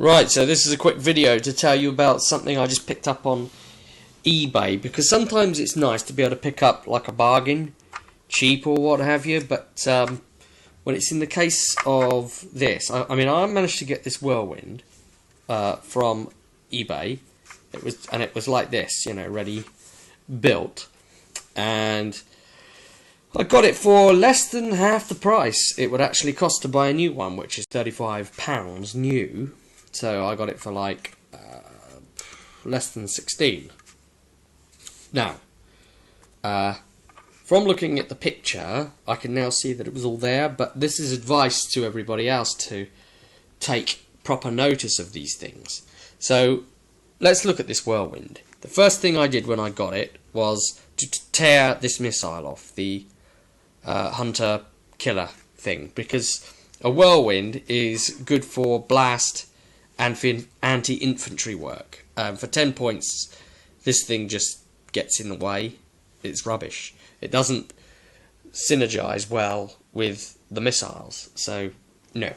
Right, so this is a quick video to tell you about something I just picked up on eBay, because sometimes it's nice to be able to pick up like a bargain, cheap or what have you, but when it's in the case of this, I mean I managed to get this Whirlwind from eBay. It was like this, you know, ready built, and I got it for less than half the price it would actually cost to buy a new one, which is £35 new. So I got it for like less than 16. Now, from looking at the picture, I can now see that it was all there, but this is advice to everybody else to take proper notice of these things. So let's look at this Whirlwind. The first thing I did when I got it was to tear this missile off, the hunter killer thing, because a Whirlwind is good for blast and for anti-infantry work. For 10 points, this thing just gets in the way. It's rubbish. It doesn't synergize well with the missiles, so no.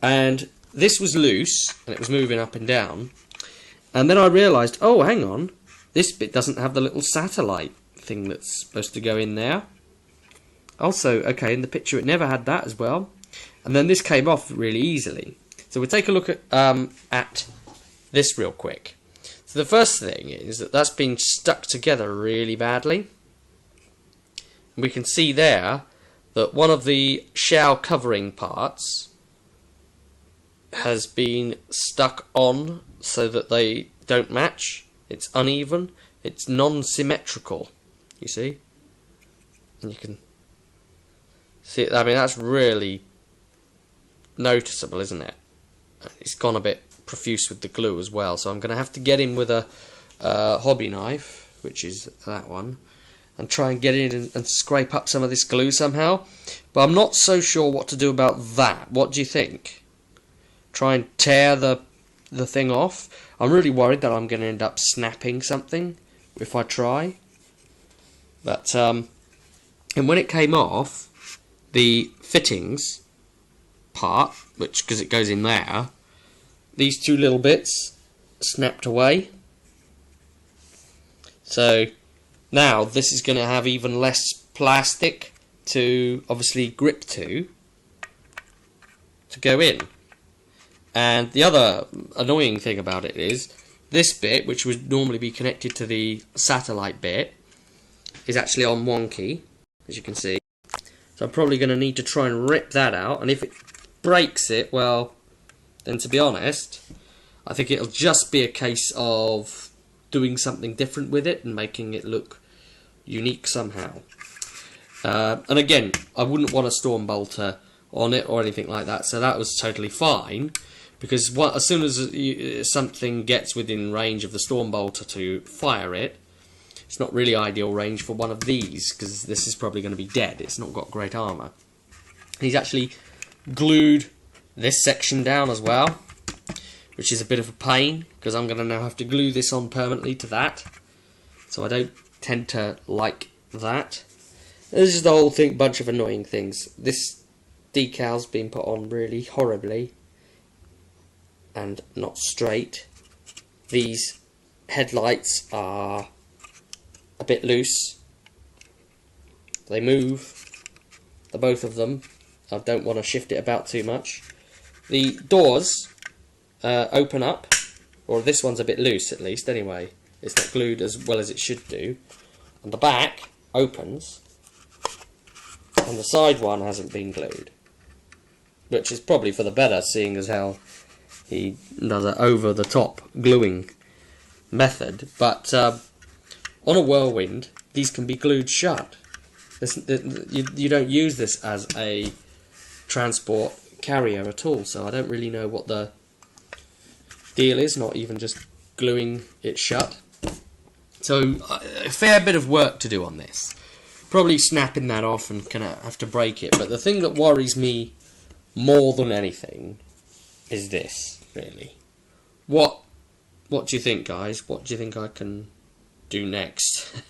And this was loose, and it was moving up and down. And then I realised, oh, hang on, this bit doesn't have the little satellite thing that's supposed to go in there. Also, okay, in the picture it never had that as well. And then this came off really easily. So we'll take a look at this real quick. So the first thing is that that's been stuck together really badly. We can see there that one of the shell covering parts has been stuck on so that they don't match. It's uneven. It's non-symmetrical, you see. And you can see, I mean, that's really noticeable, isn't it? It's gone a bit profuse with the glue as well, so I'm going to have to get in with a hobby knife, which is that one, and try and get in and scrape up some of this glue somehow. But I'm not so sure what to do about that. What do you think? Try and tear the thing off? I'm really worried that I'm going to end up snapping something if I try. But and when it came off, the fittings part, which, because it goes in there, these two little bits snapped away. So now this is going to have even less plastic to obviously grip to go in. And the other annoying thing about it is this bit, which would normally be connected to the satellite bit, is actually on wonky, as you can see. So I'm probably going to need to try and rip that out, and if it breaks it, well, then to be honest, I think it'll just be a case of doing something different with it and making it look unique somehow. And again, I wouldn't want a storm bolter on it or anything like that, so that was totally fine, because as soon as something gets within range of the storm bolter to fire it, it's not really ideal range for one of these, because this is probably going to be dead. It's not got great armour. He's actually glued this section down as well, which is a bit of a pain, because I'm going to now have to glue this on permanently to that. So I don't tend to like that. This is the whole thing, bunch of annoying things. This decal's been put on really horribly and not straight. These headlights are a bit loose. They move, the both of them. I don't want to shift it about too much. The doors open up, or this one's a bit loose at least anyway. It's not glued as well as it should do. And the back opens, and the side one hasn't been glued, which is probably for the better, seeing as how he does an over-the-top gluing method. But on a Whirlwind, these can be glued shut. You don't use this as a transport carrier at all, so I don't really know what the deal is, not even just gluing it shut. So a fair bit of work to do on this. Probably snapping that off and gonna have to break it, but the thing that worries me more than anything is this, really. What do you think, guys? What do you think I can do next?